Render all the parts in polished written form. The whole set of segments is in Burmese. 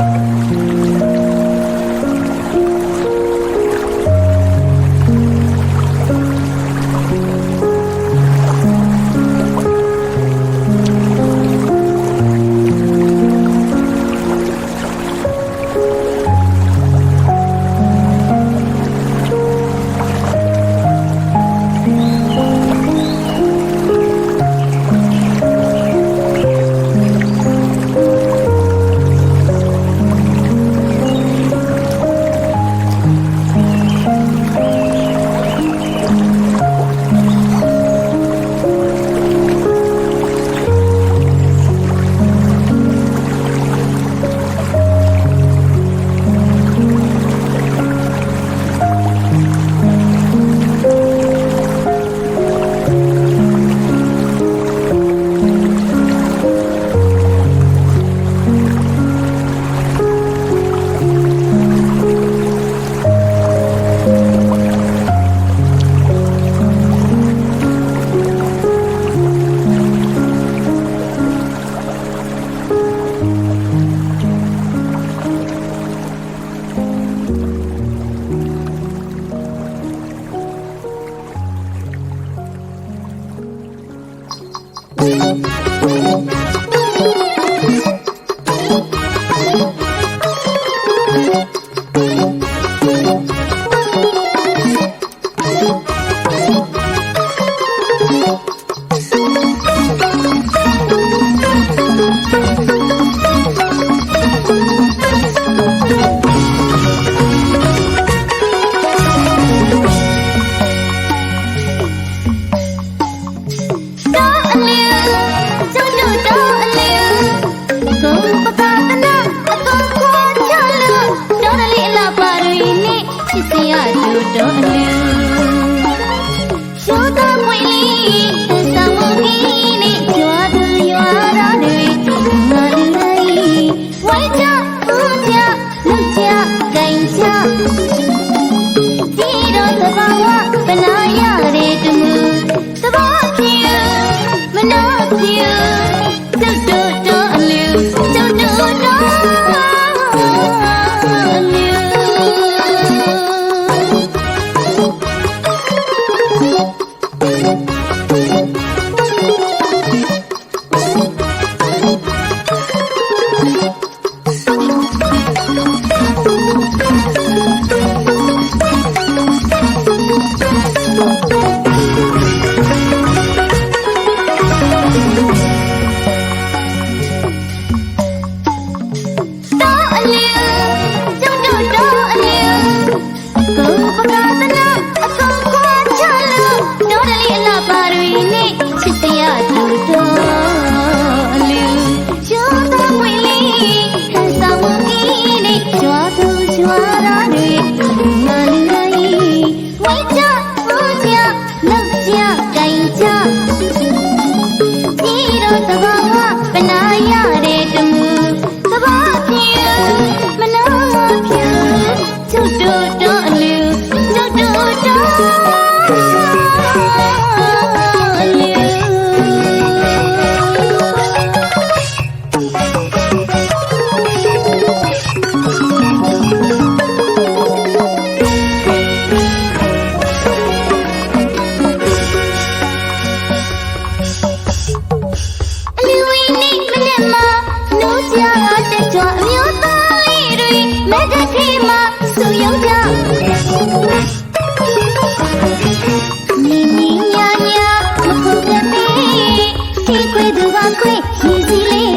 Hãy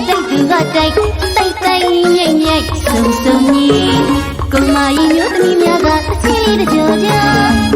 subscribe cho kênh Ghiền Mì Gõ để không bỏ lỡ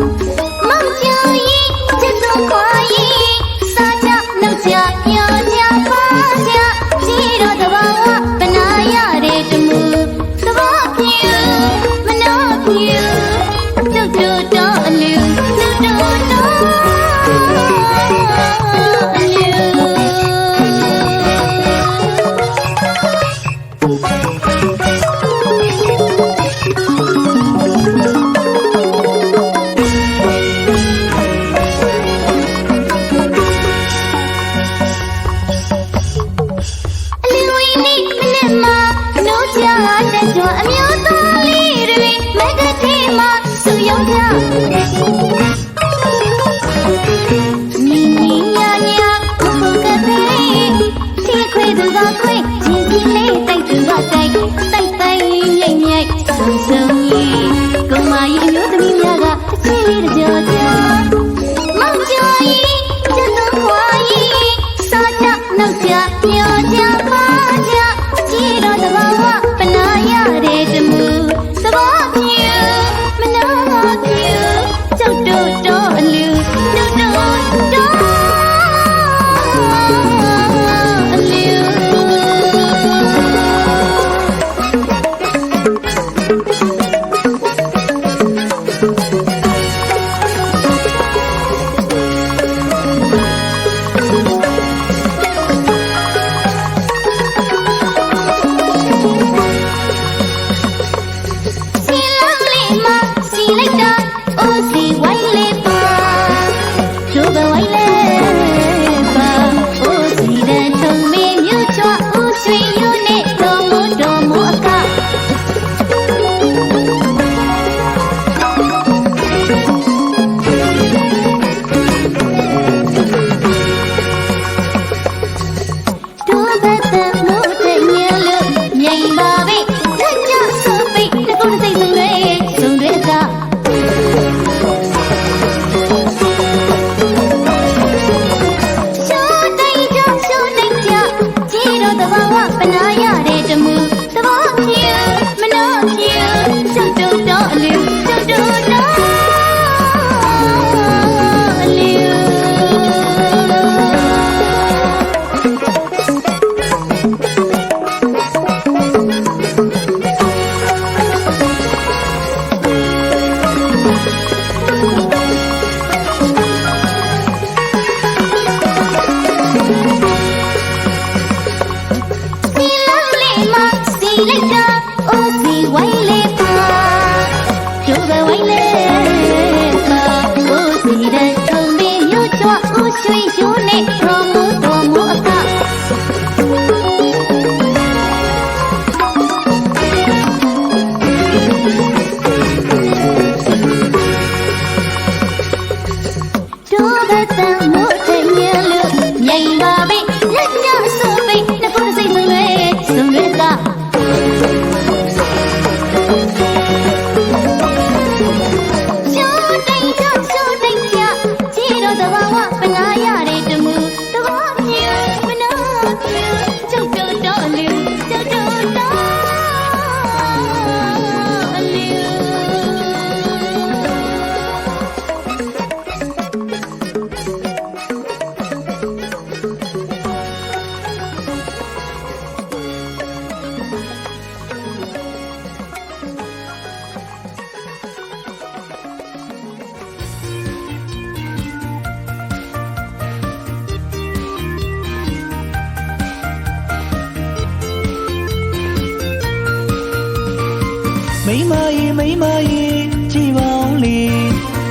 မိမရေကြည်ပါဦးလေ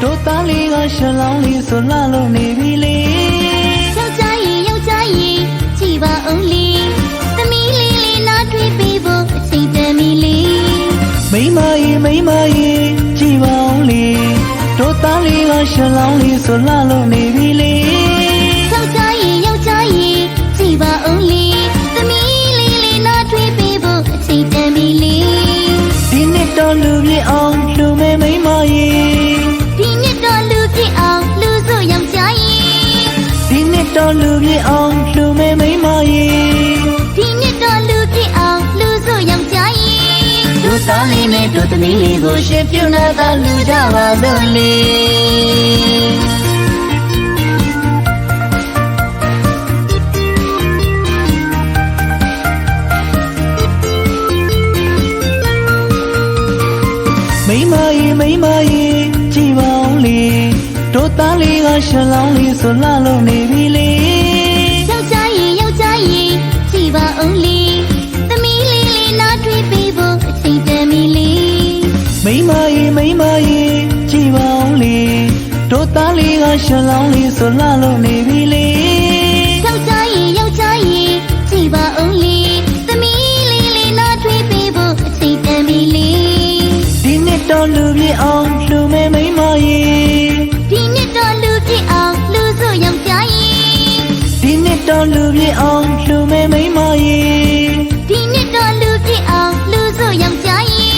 တို့သားလေးကရှလောင်းလေးဆိုလှလို့နေပြီလေယောက်ျားရေကြည်ပါဦးလေသမီးလေးလေးနားတွေ့ပေးဖို့အချိန်တန်ပြီလေမိမရေကြည်ပါဦးလေတို့သားလေးကရှလောင်းလေးဆိုလှလို့နေပြီလေယောက်ျားရေကြည်ပါဦးလေသမီးလေးလေးနားတွေ့ပေးဖို့အချိန်တန်ပြီလေဒီနှစ်တော်လူပြည့်အောင်လူမဲမိမရေဒီနှစ်တော်လူပြည့်အောင်လူစုယောက်ျားရေဒီနှစ်တော်လူပြည့်အောင်လူမဲမိမရေဒီနှစ်တော်လူပြည့်အောင်လူစုယောက်ျားရေတို့သားလေးနဲ့တို့သမီးလေးကိုရှင်ပြုနာသာလူကြပါစို့လေမိမရေကြည်ပါဦးလေတို့သားလေးကရှလောင်းလေးဆိုလှလို့နေပြီလေယောက်ျားရေကြည်ပါဦးလေသမီးလေးလေးနားတွေ့ပေးဖို့အချိန်တန်ပြီလေမိမရေကြည်ပါဦးလေတို့သားလေးကရှလောင်းလေးဆိုလှလို့နေပြီလေယောက်ျားရေကြည်ပါဦးလေသမီးလေးလေးနားတွေ့ပေးဖို့အချိန်တန်ပြီလေဒီနှစ်တော်လူပြည့်အောင်လူမဲမိမရေဒီနှစ်တော်လူပြည့်အောင်လူစုယောက်ျားရေဒီနှစ်တော်လူပြည့်အောင်လူမဲမိမရေဒီနှစ်တော်လူပြည့်အောင်လူစုယောက်ျားရေ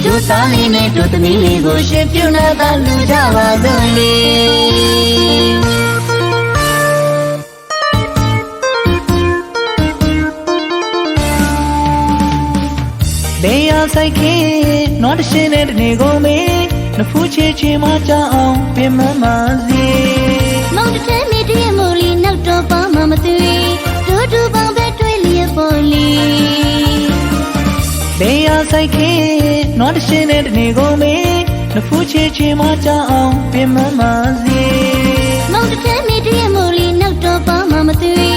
တို့ သားလေးနဲ့တို့သမီးလေးကိုရှင်ပြုနာသာလူကြပါစို့လေနေရဆိုင်ခင်နွားတရှင်းတဲ့တနေကုန်မေနဖူးချေချေမကြအောင်ပြင်မမစီ မောင်တထဲမိတည်းမို့လီနောက်တော့ပါမမသွေတို့တူပေါင်းပဲတွေ့လျက်ပေါ်လီနေရဆိုင်ခင်နွားတရှင်းတဲ့တနေကုန်မေနဖူးချေချေမကြအောင်ပြင်မမစီ မောင်တထဲမိတည်းမို့လီနောက်တော့ပါမမသွေ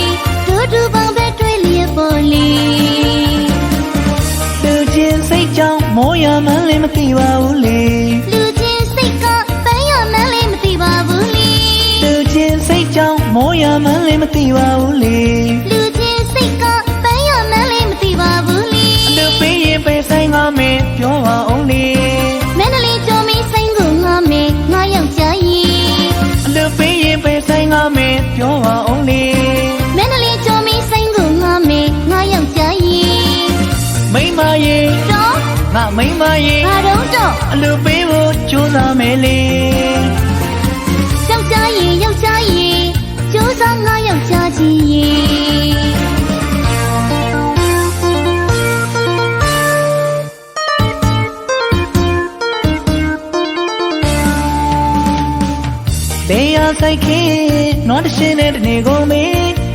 တို့တူပေါင်းပဲတွေ့လျက်ပေါ်လီလူချင်းစိတ်ကြောင့်မိုးရမှန်းလည်းမသိပါဘူးလေလူချင်းစိတ်ကပန်းရမှန်းလည်းမသိပါဘူးလေလူချင်းစိတ်ကြောင့်မိုးရမှန်းလည်းမသိပါဘူးလေလူချင်းစိတ်ကပန်းရမှန်းလည်းမသိပါဘူးလေအလူပေးရင်ပဲဆိုင်ငါမင်းပြောပါအောင်လေမန္တလေးကျော်မီဆိုင်ကိုငါမေငါယောက်ျားကြီးအလူပေးရင်ပဲဆိုင်ငါမင်းပြောပါအောင်လေမန္တလေးကျော်မီဆိုင်ကိုငါမေငါယောက်ျားကြီးမိမရေတော့ငါမိမရေဘာတော့အလူပေးဖို့ကြိုးစားမယ်လေယောက်ျားကြီးယောက်ျားကြီးကြိုးစားငါယောက်ျားကြီးနေရဆိုင်ခင်နွားတရှင်းတဲ့တနေကုန်မေ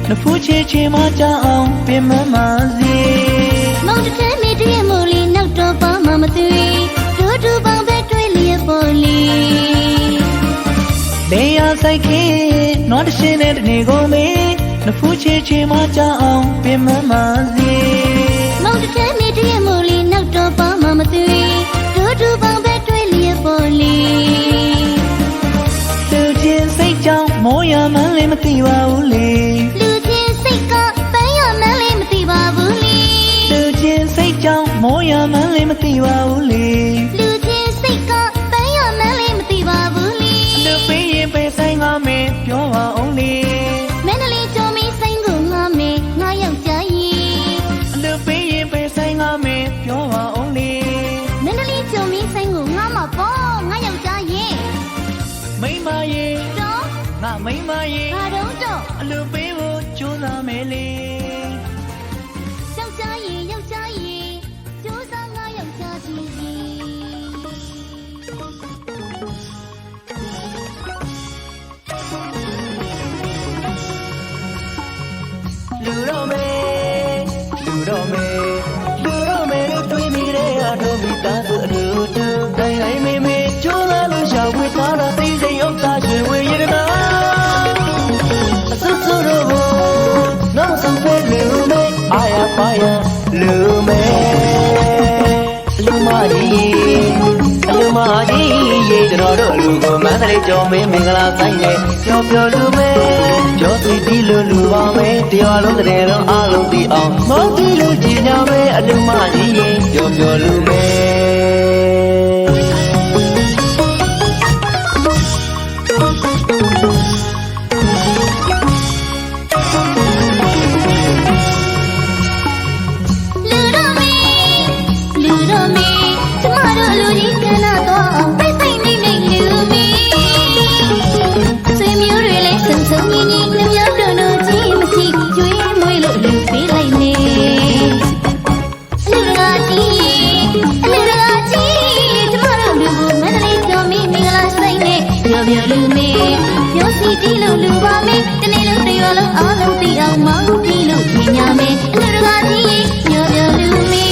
နဖူးချေချေမကြအောင်ပြင်မမစီမောင်တထဲမိတည်းမို့လီနောက်တော့ပါမမသွေတို့တူပေါင်းပဲတွေ့လျက်ပေါ်လီနေရဆိုင်ခင်နွားတရှင်းတဲ့တနေကုန်မေနဖူးချေချေမကြအောင်ပြင်မမစီမောင်တထဲမိတည်းမို့လီနောက်တော့ပါမမသွေတို့တူပေါင်းပဲတွေ့လျက်ပေါ်လီလူချင်းစိတ်ကြောင့်မိုးရမှန်းလည်းမသိပါဘူးလေလူချင်းစိတ်ကပန်းရမှန်းလည်းမသိပါဘူးလေလူချင်းစိတ်ကြောင့်မိုးရမှန်းလည်းမသိပါဘူးလေလူချင်းစိတ်ကပန်းရမှန်းလည်းမသိပါဘူးလေအလူပေးရင်ပဲဆိုင်ငါမင်းပြောပါအောင်လေမန္တလေးကျော်မီဆိုင်ကိုငါမေငါယောက်ျားကြီးအလူပေးရင်ပဲဆိုင်ငါမင်းပြောပါအောင်လေမန္တလေးကျော်မီဆိုင်ကိုငါမပေါ့ငါယောက်ျားကြီးမိမရေတော့ငါမိမရေဘာတော့အလူပေးဖို့ကြိုးစားမယ်လေယောက်ျားကြီးယောက်ျားကြီးကြိုးစားငါယောက်ျားကြီးလူတော့မေလူတော့မေလူတော့မေလို့တွေးမိတဲ့အားတို့မိသားစုအလူတူတိုင်းတိုင်းမေမေကြိုးစားလို့ရှာဝေသားတာသိစိတ်ဥစ္စာရွှေဝေရတနာအစွတ်စွတ်တော့နောက်ဆုံးပဲလူမေအာရပါရလူမေလူမကြီးလူမကြီးရေကျွန်တော်တို့လူကိုမန္တလေးကျော်မင်းမင်္ဂလာဆိုင်နဲ့ပျော်ပျော်လူမေကျော်စီတီလူပါမယ်တရားလုံးတဲ့လုံးအားလုံးသိအောင်မောတီလူကြီးညာမေအလူမကြီးရေပျော်ပျော်လူမေတီလို့လူပါမေတနေ့လုံးတရွာလုံးအားလုံးသိအောင်မောင်းတီလို့ညညာမေအလူတကာကြီးညောပြောလူမေ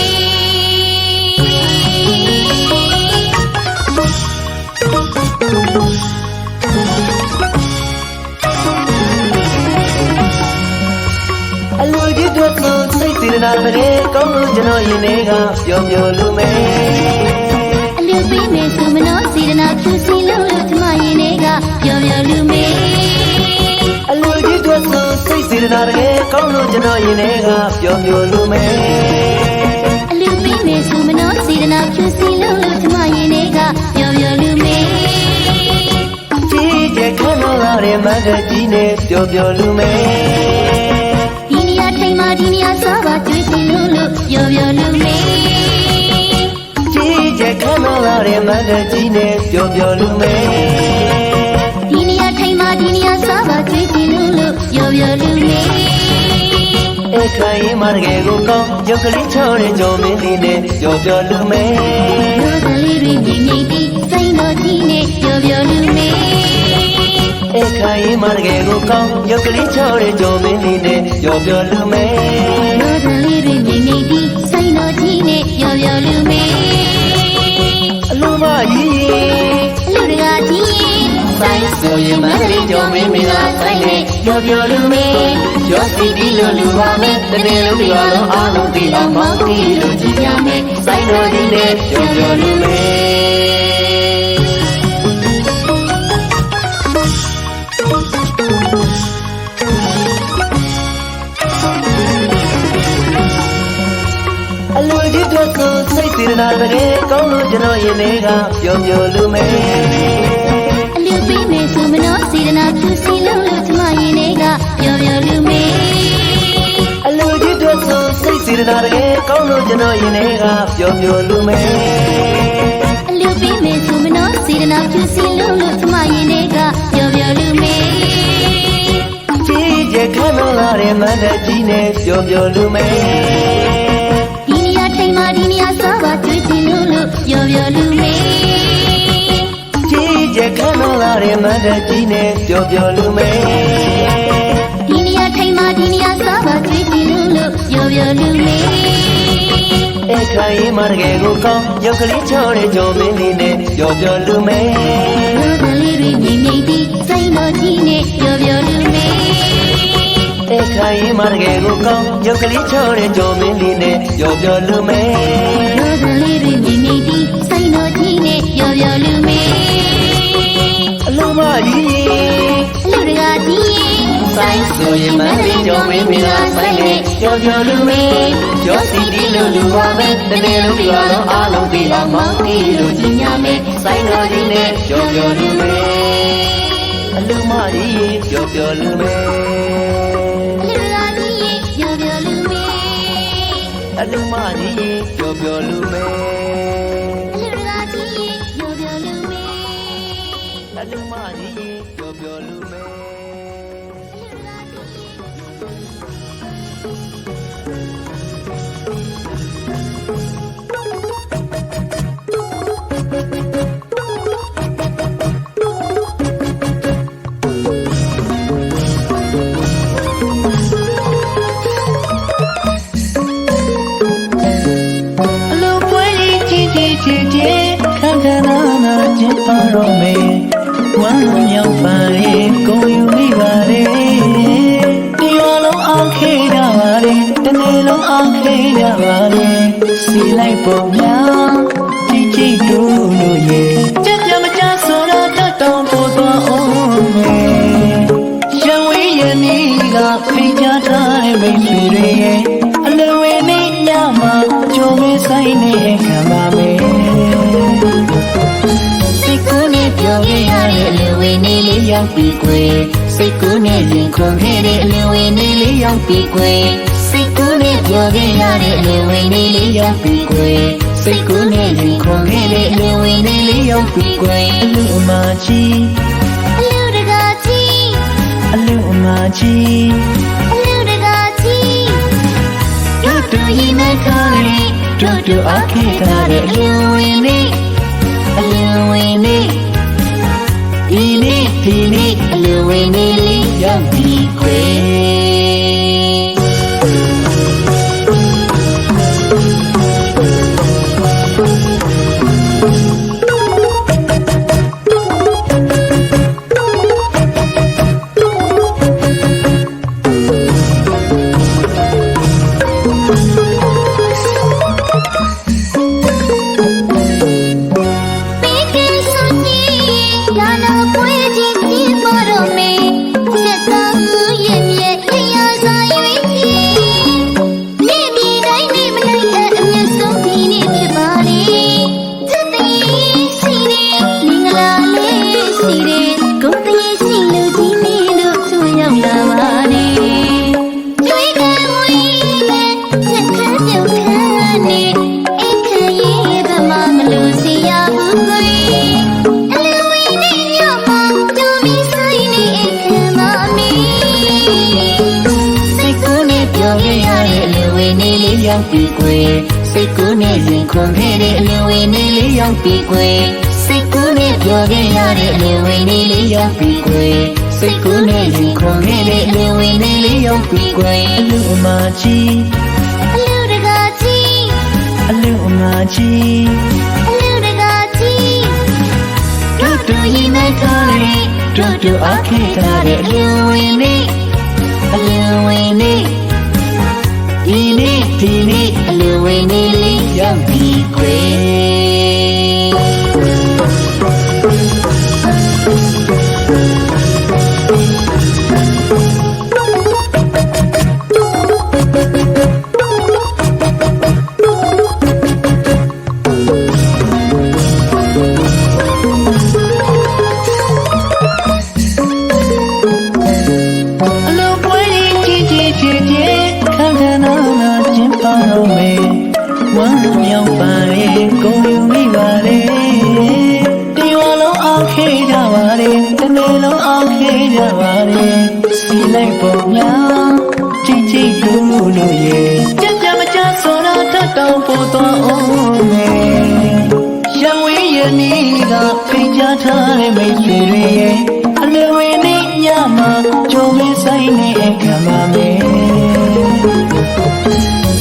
အလူကြီးတို့ကိုစိတ်စေတနာတဲ့ကောင်းလို့ကျွန်တော်ရင်ထဲကပျော်ပျော်လူမေအလူပေးမယ်ဆိုမနောစေတနာဖြူစီလို့ကျမရင်ထဲကပျော်ပျော်လူမေအလူကြီးတို့ကိုစိတ်စေတနာတဲ့ကောင်းလို့ကျွန်တော်ရင်ထဲကပျော်ပျော်လူမေအလူပေးမယ်ဆိုမနောစေတနာဖြူစီလို့ကျမရင်ထဲကပျော်ပျော်လူမေကြီးကျခဏလာတဲ့မကကြီးနဲ့ပျော်ပျော်လူမေဒီနေရာထိုင်မှာဒီနေရာစားပါကျွေးစီလို့ပျော်ပျော်လူမေကြီးကျခဏ တဲ့မန္တကြီးနဲ့ပျော်ပျော်လူမဲ ဒီနေရာထိုင်မှာဒီနေရာစားပါကြွေးချင်လို့ရော်ရော်လူမေ အခါရင်မတကယ်ကိုကောင်းရုပ်ကလေးချောတဲ့ကြော်မင်းလေးနဲ့ပျော်ပျော်လူမဲ ရောကလေးတွေငိမ့်ငိမ့်ပြီးစိတ်တော်ကြီးနဲ့ရော်ရော်လူမေ အခါရင်မတကယ်ကိုကောင်းရုပ်ကလေးချောတဲ့ကြော်မင်းလေးနဲ့ပျော်ပျော်လူမဲ ရောကလေးတွေငိမ့်ငိမ့်ပြီးစိတ်တော်ကြီးနဲ့ရော်ရော်လူမေ အလိုမကြီး လူတကာကြီးဆိုင်ဆိုရင်မန္တလေးကြော်မင်းမင်္ဂလာဆိုင်နဲ့ရော်ရော်လူမေ ကျော်စီတီလို့လူပါမယ်တနေ့လုံးဒီပါလုံးအားလုံးဒီအောင်မောင်းတီလို့ကြည်ရမယ်စိုင်းတော်ကြီးနဲ့ပျော်ပျော်လူမဲအလူကြီးတို့ကိုစိတ်စေတနာတကယ်ကောင်းလို့ကျွန်တော်ရင်ထဲကပျော်ပျော်လူမဲ အလူပေးမယ်ဆိုမနောစေတနာဖြူစီလို့ကျမရင်တွေကပျော်ပျော်လူမေ အလူကြီးတို့ကိုစိတ်စေတနာတကယ်ကောင်းလို့ကျွန်တော်ရင်ထဲကပျော်ပျော်လူမဲ အလူပေးမယ်ဆိုမနောစေတနာဖြူစီလို့ကျမရင်တွေကပျော်ပျော်လူမေ ကြီးကျယ်ခမ်းနားလာတဲ့မန္တကြီးနဲ့ပျော်ပျော်လူမဲ ဒီနေရာထိုင်မှာဒီနေရာစားပါကြွေးချင်လို့ပျော်ပျော်လူမေ ကြီးကျယ်ခမ်းနားလာတဲ့မန္တကြီးနဲ့ပျော်ပျော်လူမဲ ဒီနေရာထိုင်မှာဒီနေရာစားပါကြွေးချင်လို့ပျော်ပျော်လူမေ အခါရင်မတကယ်ကိုကောင်းရုပ်ကလေးချောတဲ့ကြော်မင်းလေးနဲ့ပျော်ပျော်လူမဲ ရောကလေးတွေငိမ့်ငိမ့်ပြီးစိတ်တော်ကြီးနဲ့ပျော်ပျော်လူမေ အခါရင်မတကယ်ကိုကောင်းရုပ်ကလေးချောတဲ့ကြော်မင်းလေးနဲ့ပျော်ပျော်လူမဲ ရောကလေးတွေငိမ့်ငိမ့်ပြီးစိတ်တော်ကြီးနဲ့ပျော်ပျော်လူမေ အလိုမကြီး လူတကာကြီး ဆိုင်ဆိုရင်မန္တလေးကြော်မင်းမင်္ဂလာဆိုင်နဲ့ပျော်ပျော်လူမဲကျော်စီတီလို့လူပါမယ်တနေ့လုံးဒီပါလုံးအားလုံးဒီအောင်မောင်းတီလို့ကြည်ညာမယ်စိုင်းတော်ကြီးနဲ့ပျော်ပျော်လူမဲအလိုမကြီးပျော်ပျော်လူမဲ လူတကာကြီးပျော်ပျော်လူမေ အလူမကြီးပျော်ပျော်လူမဲ လူတကာကြီးပျော်ပျော်လူမေ အလူမကြီးပျော်ပျော်လူမဲ အလူပွဲကြီးကြီးကြီးကြီးခန်းခန်းနာနာကျင်းပါတော့မယ်ဝမ်းမြောက်ပါလေကိုယူမိပါလေဒီရောလုံးအောင်ခေးကြပါလေတနေ့လုံးအောင်ခေးကြပါလေစီလိုက်ပုံများကြီးကြီးတို့လို့ရဲ့ကြက်ပြမကြဆိုတော့တတ်တောင်းပို့သွားအောင်မယ်ရံဝေးရမီကဖိတ်ကြထားတဲ့မိတ်ဆွေတွေရဲ့အလွယ်ဝင်နေညမှာကြုံမဆိုင်နေခံပါမယ်စိတ်ကူးနဲ့ပြောခဲ့ရတဲ့အလွယ်ဝင်နေလေးရောက်ပြီကွယ်စိတ်ကူးနဲ့ရင်ခွန်ခဲ့တဲ့အလွယ်ဝင်နေလေးရောက်ပြီကွယ်စိတ်ကူးနဲ့ပြောခဲ့ရတဲ့အလွယ်ဝင်နေလေးရောက်ပြီကွယ်စိတ်ကူးနဲ့ရင်ခွန်ခဲ့တဲ့အလွယ်ဝင်နေလေးရောက်ပြီကွယ်အလူအမကြီး လူတကာကြီး အလူအမကြီး လူတကာကြီးတို့တို့ရင်မကားလေးတို့တို့အခေထားတဲ့လူဝင်နေအလူဝင်နေဒီနေ့အလူဝင်နေလေးရောက်ပြီခွေ အ ပြီကွယ်စိတ်ကူးနဲ့ရင်ခွန်ခဲ့တဲ့အလွယ်ဝင်နေလေးရောက်ပြီကွယ်စိတ်ကူးနဲ့ပြောခဲ့ရတဲ့အလွယ်ဝင်နေလေးရောက်ပြီကွယ်စိတ်ကူးနဲ့ရင်ခွန်ခဲ့တဲ့အလွယ်ဝင်နေလေးရောက်ပြီကွယ်အလူအမကြီးအလူတကာကြီးအလူအမကြီးအလူတကာကြီးတို့တို့ရင်နဲ့ထားတဲ့တို့တို့အခက်ထားတဲ့အလွယ်ဝင်နေအလွယ်ဝင်နေဒီနေ့အလွယ်ဝင်နေလေးရောက်ပြီကွယ်ဝမ်းမြောက်ပါလေကိုယ်ယူမိပါလေဒီဝလုံးအောင်ခေးကြပါလေတနေ့လုံးအောင်ခေးကြပါလေစီလိုက်ပုံများကြည်ကြည်လူလို့ရေကြက်ကြမကြဆိုတော့တတ်တောင်းပေါ်တော့အောင်မယ်ရံဝေးရနီးကဖိတ်ကြထားတဲ့မိတ်ဆွေတွေရဲ့အလွယ်ဝင်နေညမှာကြုံလေးဆိုင်နေခံပါမယ်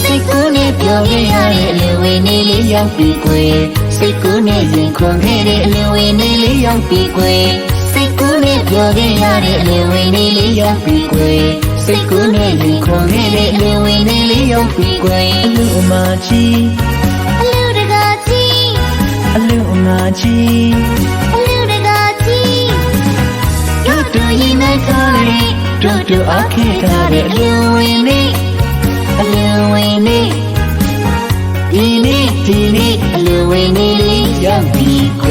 စိတ်ကူးနဲ့ပြောခဲ့ရတဲ့အလွယ်ဝင်နေလေးရောက်ပြီကွယ်စိတ်ကူးနဲ့ရင်ခွန်ခဲ့တဲ့အလွယ်ဝင်နေလေးရောက်ပြီကွယ်စိတ်ကူးနဲ့ပြောခဲ့ရတဲ့အလွယ်ဝင်နေလေးရောက်ပြီကွယ်စိတ်ကူးနဲ့ရင်ခွန်ခဲ့တဲ့အလွယ်ဝင်နေလေးရောက်ပြီကွယ်အလူအမကြီးအလူတကာကြီးအလူအမကြီးအလူတကာကြီးတို့တို့ရင်နဲ့ထားတဲ့တို့တို့အခက်ထားတဲ့အလွယ်ဝင်နေအလွယ်ဝင်နေဒီနေ့အလွယ်ဝင်နေလေးရောက်ပြီကွ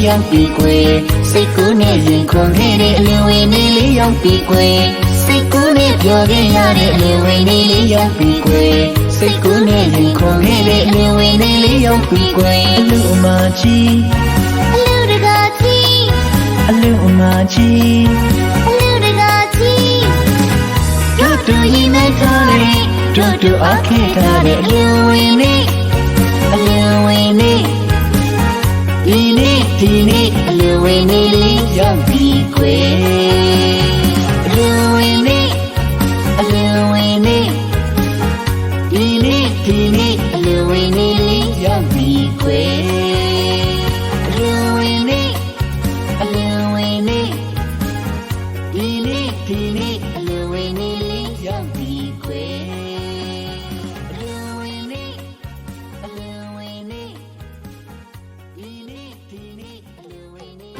ရောက်ပြီကွယ်စိတ်ကူးနဲ့ရင်ခွန်ခဲ့တဲ့အလွယ်ဝင်နေလေးရောက်ပြီကွယ်စိတ်ကူးနဲ့ပြောခဲ့ရတဲ့အလွယ်ဝင်နေလေးရောက်ပြီကွယ်စိတ်ကူးနဲ့ရင်ခွန်ခဲ့တဲ့အလွယ်ဝင်နေလေးရောက်ပြီကွယ်အလူအမကြီးအလူတကာကြီးအလူအမကြီးအလူတကာကြီးတို့တို့ရင်နဲ့ထားတဲ့တို့တို့အခက်ထားတဲ့အလွယ်ဝင်နေအလွယ်ဝင်နေဒီနေ့အလွယ်ဝင်နေလေးရောက်ပြီကွယ်အလွယ်ဝင်နေအလွယ်ဝင်နေဒီနေ့အလွယ်ဝင်နေလေးရောက်ပြီကွယ်အလွယ်ဝင်နေအလွယ်ဝင်နေဒီနေ့အလွယ်ဝင်နေလေးရောက်ပြီကွယ်အလွယ်ဝင်နေအလွယ်ဝင်နေဒီနေ့အလွယ်ဝင်နေ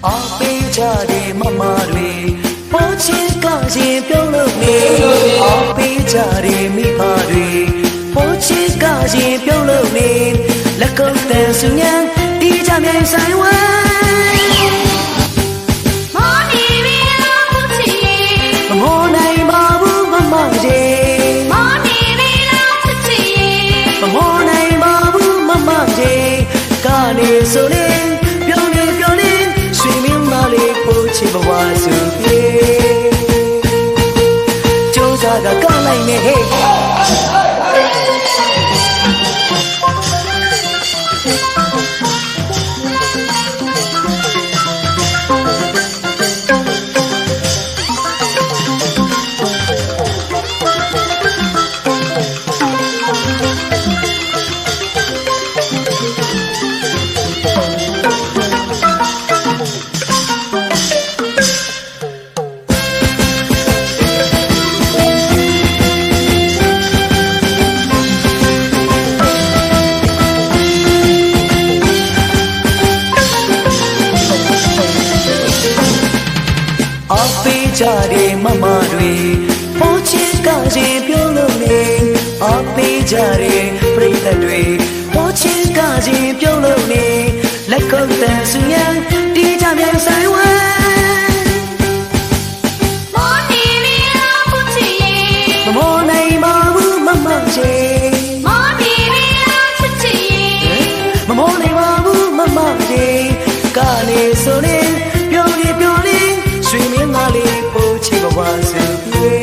အားပေးကြတဲ့မမတွေပေါ်ချစ်ကရင်ပြုံးလို့နေအားပေးကြတဲ့မိဘတွေပေါ်ချစ်ကရင်ပြုံးလို့နေလက်ကုပ်တဲ့စဉ္တီးကြမြိုင်ဆိုင်ဝဲမော်နေပြီလားဘူးချီမမောနိုင်ပါဘူးမမကြီးမော်နေပြီလားချစ်ချီမမောနိုင်ပါဘူးမမကြီးကနေဆိုနေပြုံးနေပြုံးနေရွှေမင်းမလေးပို့ချစ်ဘဝစုပြေကျိုးစားကကောင်းလိုက် ကြတယ်ပြိတ္တတွေပေါ်ချစ်ကချင်းပြုံးလို့နေလက်ကုပ်တန်ဆူရန်တီးကြမြန်ဆိုင်ဝဲမောနိုင်ပါဘူးမမချေမောနေပြီလားချစ်ချစ်မမောနိုင်ပါဘူးမမချေကနေဆိုရင်ပြောနေရွှေမင်းသားလေးပို့ချစ်ဘဝစုပြေ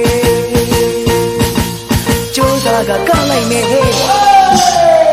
ကျိုးစားကကလိုက်နေဟဲ့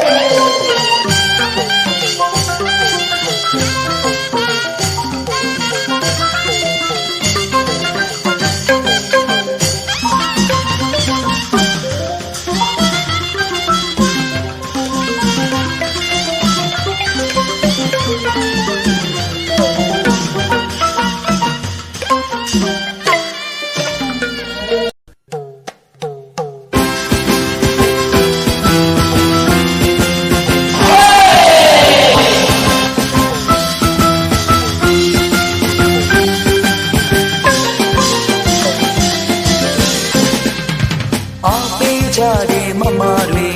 ကြတယ်မမတွေ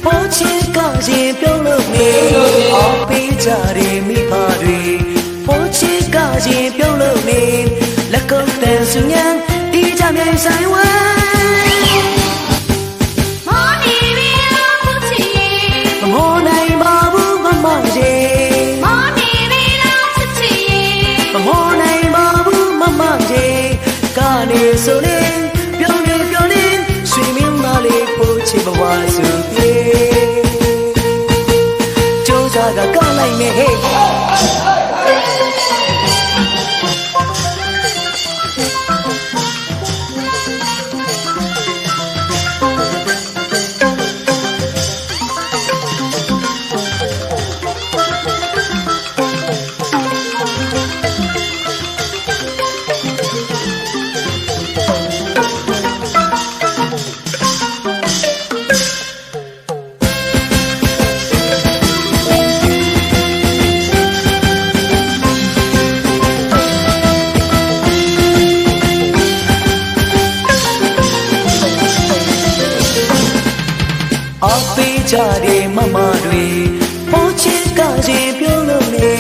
ပေါ်ချစ်ကရင်ပြုံးလို့နေအော်ပေးကြတယ်မိဘတွေပေါ်ချစ်ကရင်ပြုံးလို့နေလက်ကုပ်တန်ဆူညံတီးကြမြန်ဆိုင်ဝဲမောနေပြီလားချစ်ချစ်မောနိုင်ပါဘူးမမကြီးမောနေပြီလားချစ်ချစ်မောနိုင်ပါဘူးမမကြီးကနေဆိုရင်ပြုံးနေရွှေမင်းသားလေးပို့ချစ်ဘဝစုပြေကျိုးစားကကလိုက်နေဟဲ့အားပေးကြတယ်မမတွေပေါ်ချစ်ကရင်ပြုံးလို့နေ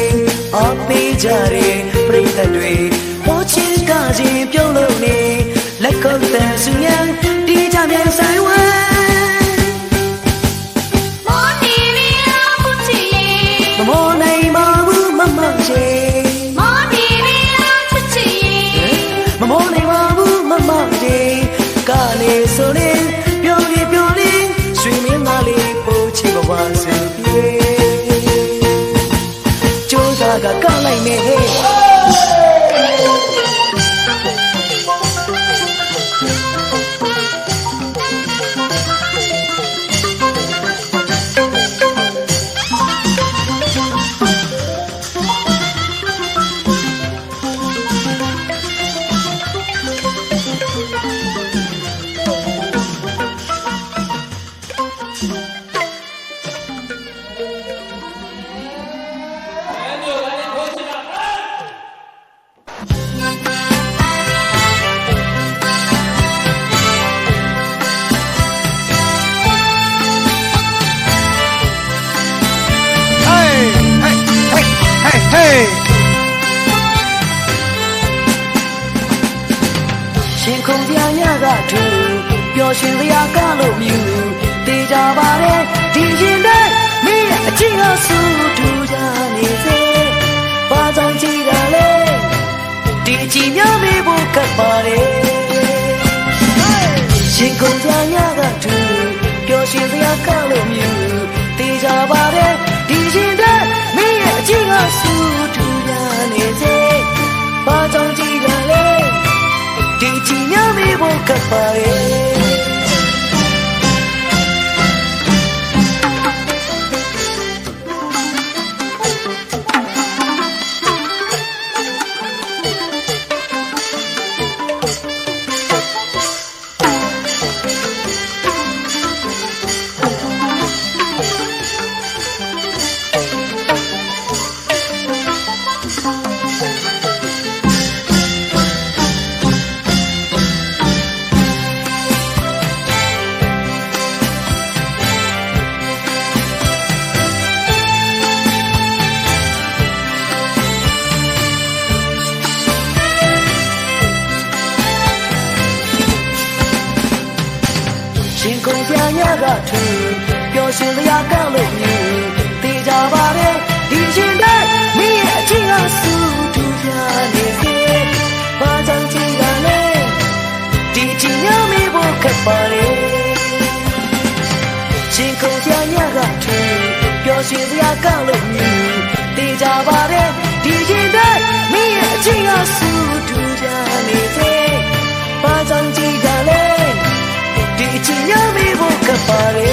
အားပေးကြတယ်ပြိတ္တတွေပေါ်ချစ်ကရင်ပြုံးလို့နေလက်ကုပ်တန်ဆူရန်တီးကြမြန်ဆိုင်ဝဲမောနေပြီလားချစ်ချစ်မောနိုင်ပါဘူးမမချေမောနေပြီလားချစ်ချစ်မမောနိုင်ပါဘူးမမချေကနေဆိုရင်ပြောနေရွှေမင်းသားလေးပို့ချစ်ဘဝစုပြေကျိုးစားကကလိုက်နေဟဲ့ရှင်ခုံပြညကထူပျော်ရွှင်စရာကလို့မြူတေးကြပါလေဒီရင်နဲ့မင်းရဲ့အချင်းကဆူထူကြနေစေဘာကြောင့်ကြည်တာလဲဒီအချင်းများမေးဖို့ကပ်ပါလေရှင်ခုံပြညကထူပျော်ရွှင်စရာကလို့မြူတေးကြပါလေဒီရင်နဲ့မင်းရဲ့အချင်းကဆူထူကြနေစေဘာကြောင့်ကြည်တာလဲဒီချီများမေးဖို့ကပ်ပါရဲ့ ညကထူပျော်ရွှင်စရာကောင်းလို့မြူတေးကြပါတဲ့ဒီရှင်တဲ့မိရဲ့အချင်းကစူထူကြနေစေဘာကြောင့်ကြည့်ရလဲဒီချင်ရမေဖို့ခက်ပါလေရှင်ကုန်စရာညကထူပျော်ရွှင်စရာကောင်းလို့မြူတေးကြပါတဲ့ဒီရှင်တဲ့မိရဲ့အချင်းကစူထူကြနေစေဘာကြောင့်ကြည့်ရလဲဒီချင်ရမေဖို့ခက်ပါလေ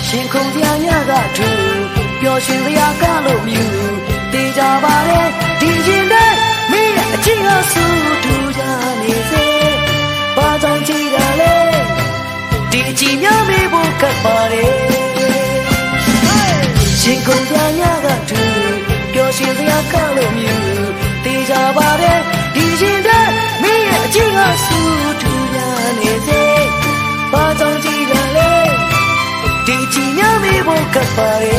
ရှင်ခုံစရာညကထူပျော်ရွှင်စရာကောင်းလို့မြူတေးကြပါတဲ့ဒီရှင်တဲ့မိရဲ့အချင်းကစူထူကြနေစေဘာကြောင့်ကြည့်ရလဲဒီအချင်းများမေးဖို့ကပ်ပါလေရှင်ခုံစရာညကထူပျော်ရွှင်စရာကောင်းလို့မြူတေးကြပါတဲ့ဒီရှင်တဲ့မိရဲ့အချင်းကစူထူကြနေစေဘာကြောင့်ကြည့်ရလဲဒီချင်ရမေဖို့ကပ်ပါလေ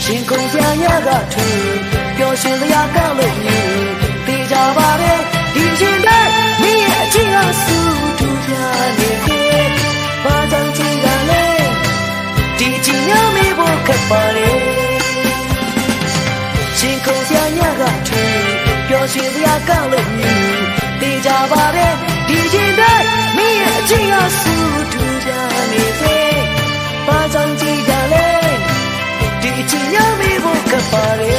ရှင်ကုန်စရာညကထူပျော်ရွှင်စရာကောင်းလို့မြူတေးကြပါတဲ့ဒီရှင်တဲ့မိရဲ့အချင်းကစူထူကြနေစေဘာကြောင့်ကြည့်ရလဲဒီချင်ရမေဖို့ခက်ပါလေရှင်ကုန်စရာညကထူပျော်ရွှင်စရာကောင်းလို့မြူတေးကြပါတဲ့ဒီရှင်တဲ့မိရဲ့အချင်းကစူထူကြနေစေဘာကြောင့်ကြည့်ရလဲဒီချင်ရမေဖို့ကပ်ပါလေ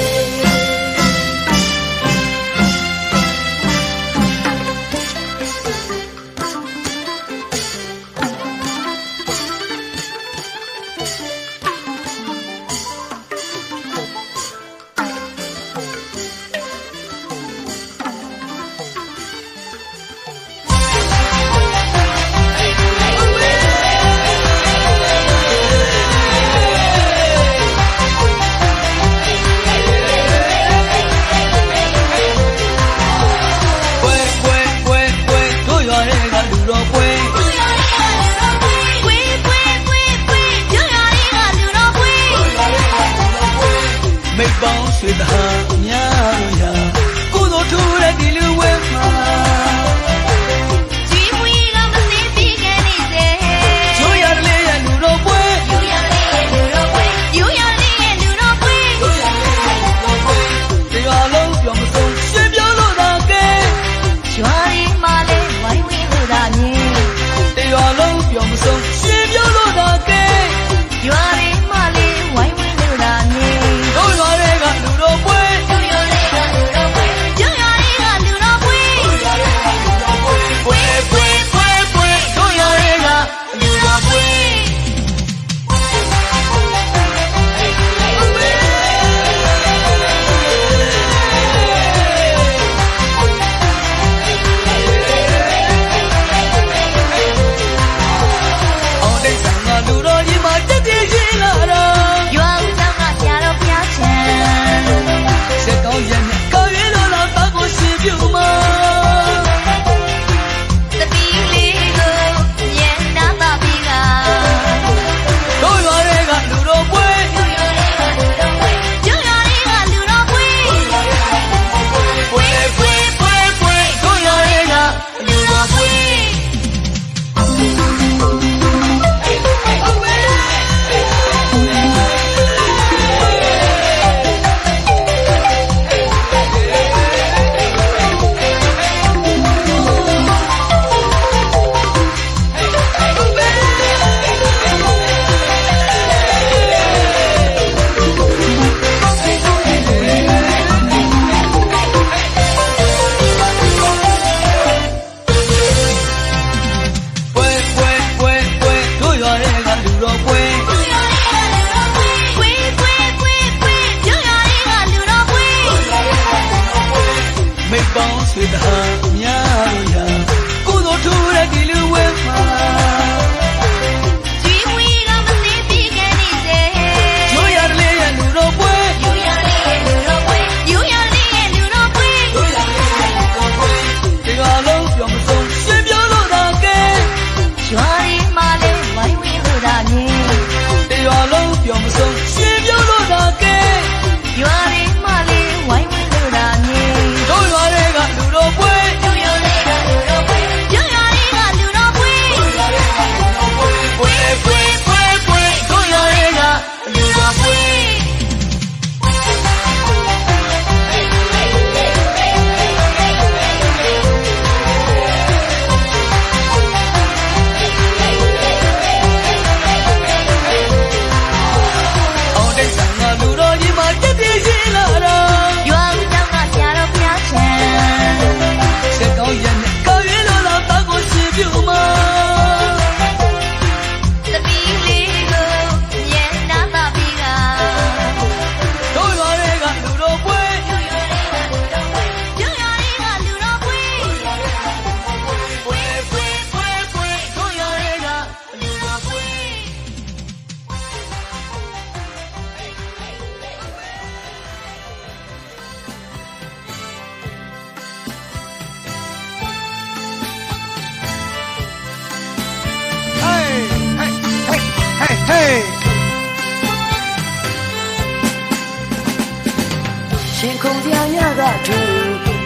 ကုန်စရာညကထူ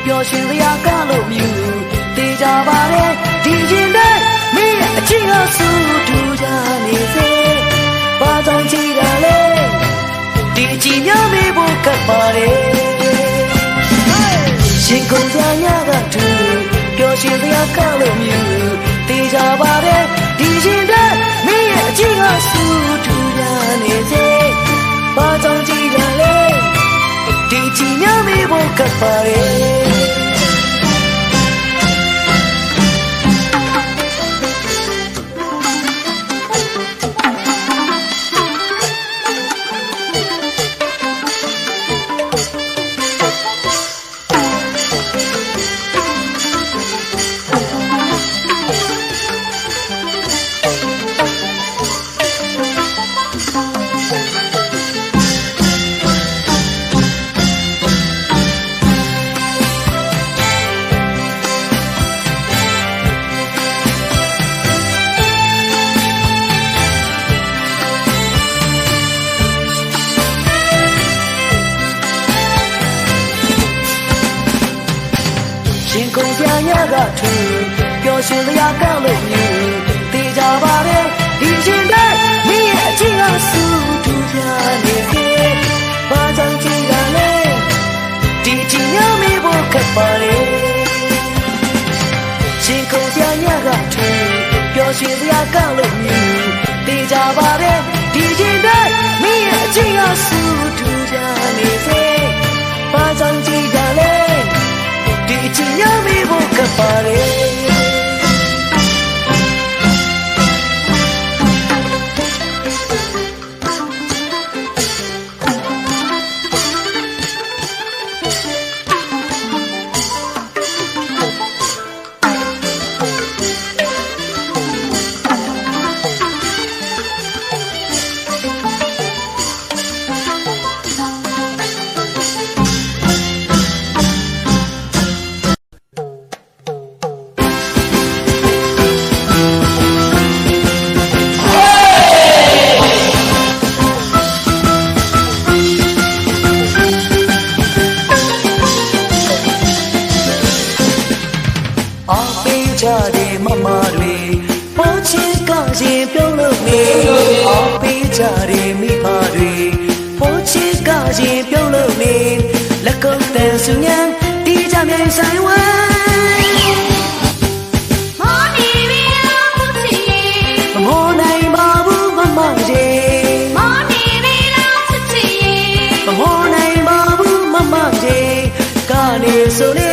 ပျော်ရွှင်စရာကလို့မြူတေးကြပါလေဒီရင်တဲ့မင်းရဲ့အချစ်ဟာဆူထူကြနေစေဘာကြောင့်ကြည်တာလဲဒီကြည်များမေးဖို့ကပ်ပါလေရှင်ကုန်စရာညကထူပျော်ရွှင်စရာကလို့မြူတေးကြပါလေဒီရင်တဲ့မင်းရဲ့အချစ်ဟာဆူထူကြနေစေဘာကြောင့်ကြည်တာလဲဒီကြည်များမေးဖို့ကပ်ပါလေရှင်ကုန်စရာညကထူပျော်ရွှင်စရာကလို့မြူတေးကြပါလေဒီရှင်တဲ့မင်းရဲ့အချစ်ဟာဆူထူကြနေစေဘာကြောင့်ကြည်တာလဲဒီကြည်များမေးဖို့ကပ်ပါလေရှင်ကုန်စရာညကထူပျော်ရွှင်စရာကလို့မြူတေးကြပါလေဒီရှင်တဲ့မင်းရဲ့အချစ်ဟာဆူထူကြနေစေဘာကြောင့်ကြည်တာလဲဒီချင်ရမေးဖို့ကပ်ပါလေကြတဲ့မမတွေပေါ်ချစ်ကရင်ပြုံးလို့နေအောင်ပေးကြတဲ့မိဘတွေပေါ်ချစ်ကရင်ပြုံးလို့နေလက်ကုပ်တန်ဆူညံတီးကြမြိုင်ဆိုင်ဝဲမော်နေပြီလားမချစ်ရင်မမောနိုင်ပါဘူးမမကြီးမော်နေပြီလားချစ်ချစ်ရင်မမောနိုင်ပါဘူးမမကြီးကနေဆိုနေ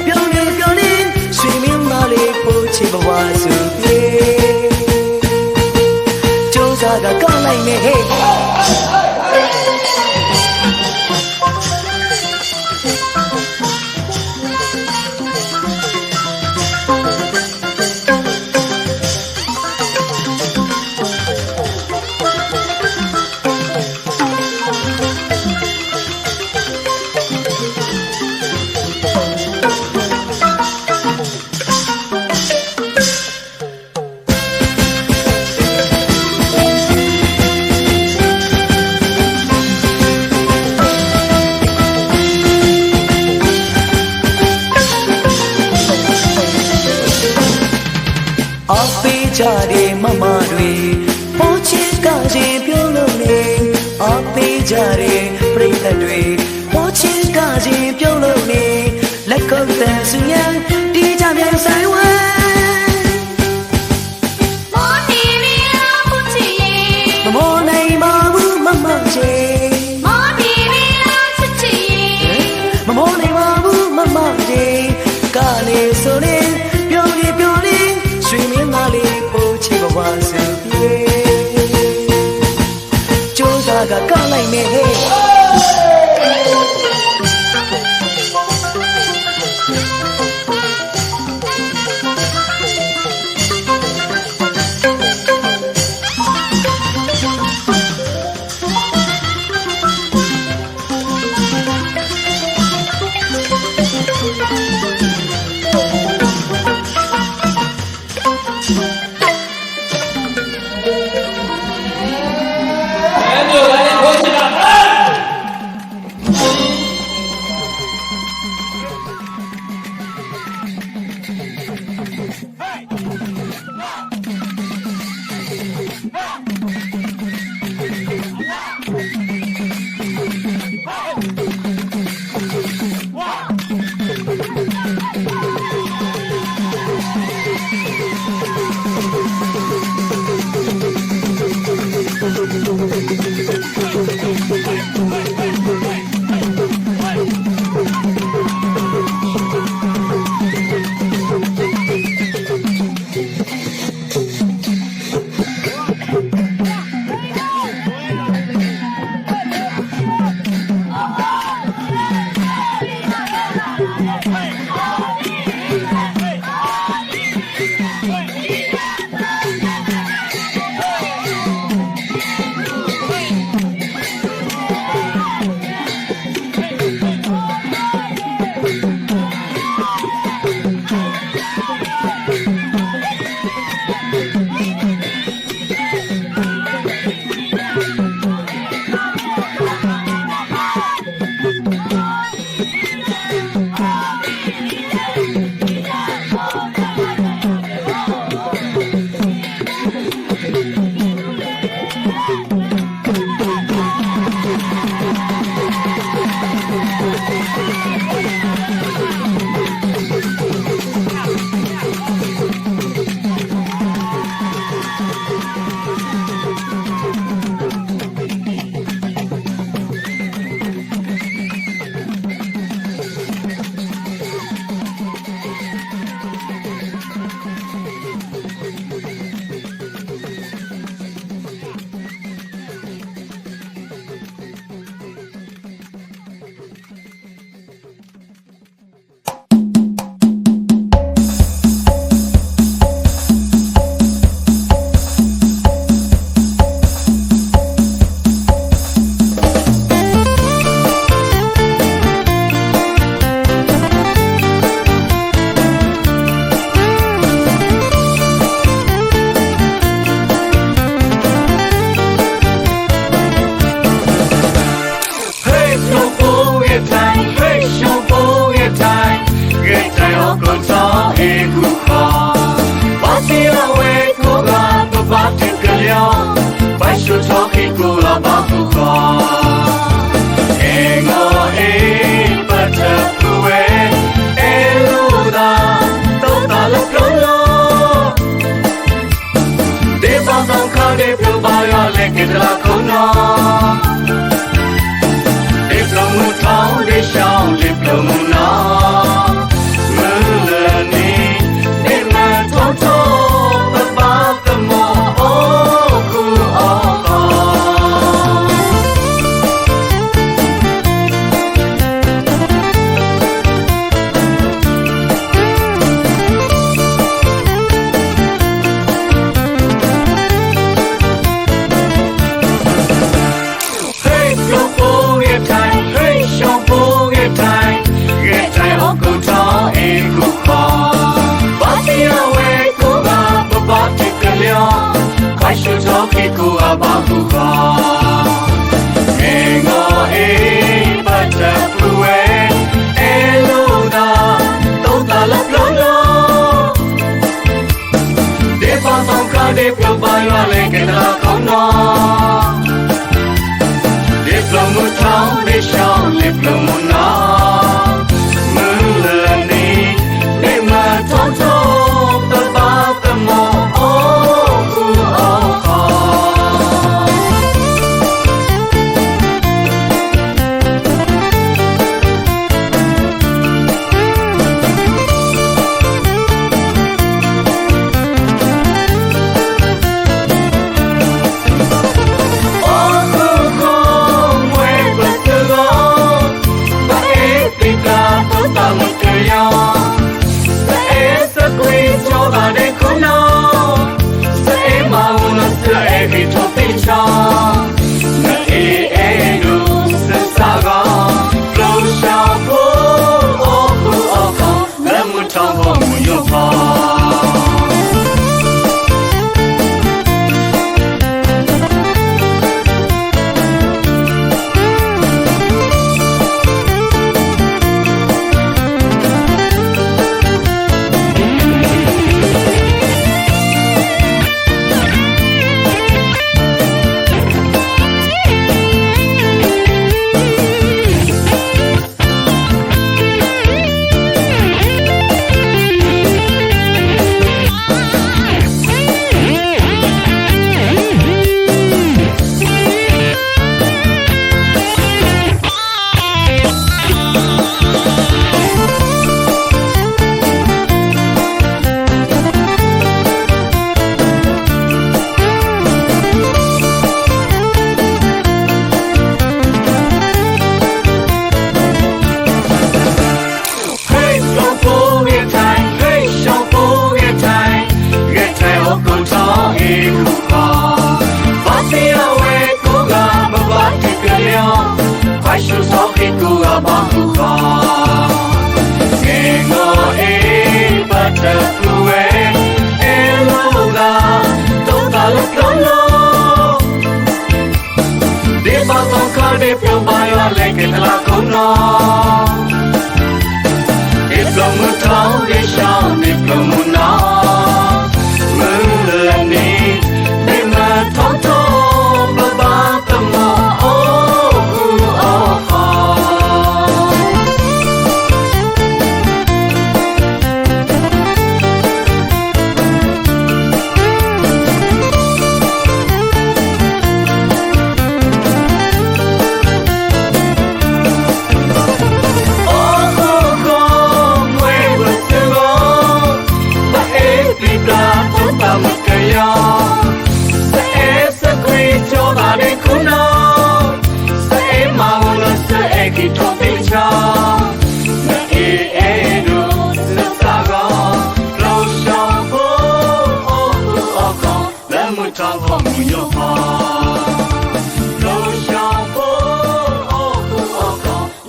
ပြုံးနေပြုံးနေဆွေမင်းမလေးပို့ချစ်ဘဝစုပြေကျိုးစားကကောက်လိုက်နေဟဲ့အားပေးကြတဲ့မမတွေပေါ်ချစ်ကရင်ပြုံးလို့နေအားပေးကြတဲ့ပရိသတ်တွေပေါ်ချစ်ကရင်ပြုံးလို့နေလက်ကုပ်တန်ဆူညံတီးကြမြန်ဆိုင်ဝဲမော်နေပြီလားမချစ်ရင်မမောနိုင်ပါဘူးမမကြီးမော်နေပြီလားချစ်ချစ်ရင်မမောနိုင်ပါဘူးမမကြီးကနေဆိုနေပြုံးနေပြုံးနေဆွေမင်းသားလေးပို့ချစ်ဘဝစုပြေကျိုးစားကကောက်လိုက်နေဟဲ့ 고가 뽀빠진 끌려 발쇼 저기 꾸라 바꾸고 앵어에 빠져꾸에 엘루다 또 달라끌려 내 방송 카드 표봐야 내게들아 코너 디플로무 타운 디샤운 디플로무 나 물러니 내만 통통 Kuga bakuga Engo e patapue Eluda Tota la plono Depa tonka de plobayo leke la kono Diplomu tau de shao diplomu na Mulani Dema tonto Babakamo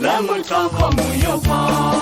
Let me talk about your